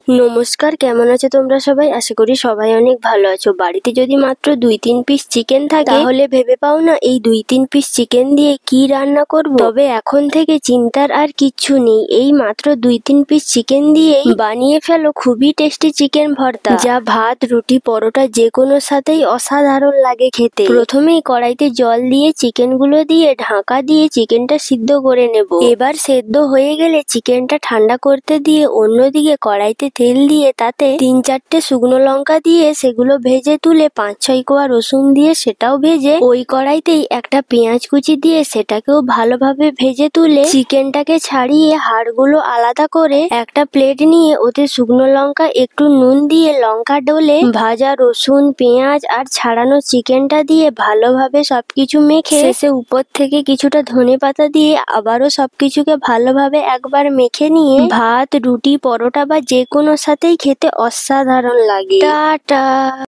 নমস্কার, কেমন আছো তোমরা সবাই? আশা করি সবাই অনেক ভালো আছো। বাড়িতে যদি মাত্র 2-3 পিস চিকেন থাকে তাহলে ভেবে পাও না এই 2-3 পিস চিকেন দিয়ে কি রান্না করব। তবে এখন থেকে চিন্তার আর কিচ্ছু নেই, এই মাত্র 2-3 পিস চিকেন দিয়েই বানিয়ে ফেলো খুবই টেস্টি চিকেন ভর্তা, যা ভাত, রুটি, পরোটা যে কোনো সাথেই অসাধারণ লাগে খেতে। প্রথমেই কড়াইতে জল দিয়ে চিকেনগুলো দিয়ে ঢাকা দিয়ে চিকেনটা সিদ্ধ করে নেব। এবার সেদ্ধ হয়ে গেলে চিকেনটা ঠান্ডা করতে দিয়ে অন্যদিকে কড়াইতে তেল দিয়ে তাতে 3-4টে শুকনো লঙ্কা দিয়ে সেগুলো ভেজে তুলে 5-6 কোয়া রসুন দিয়ে সেটাও ভেজে ওই কড়াইতেই একটা পেঁয়াজ কুচি দিয়ে সেটাকেও ভালোভাবে ভেজে তুলে চিকেনটাকে ছাড়িয়ে হাড়গুলো আলাদা করে একটা প্লেট নিয়ে ওতে শুকনো লঙ্কা, একটু নুন দিয়ে লঙ্কা ডলে ভাজা রসুন, পেঁয়াজ আর ছাড়ানো চিকেনটা দিয়ে ভালোভাবে সবকিছু মেখে শেষে উপর থেকে কিছুটা ধনেপাতা দিয়ে আবারও সবকিছুকে ভালোভাবে একবার মেখে নিয়ে ভাত, রুটি, পরোটা বা যে কোনো সাথেই খেতে অসাধারণ লাগে। টাটা।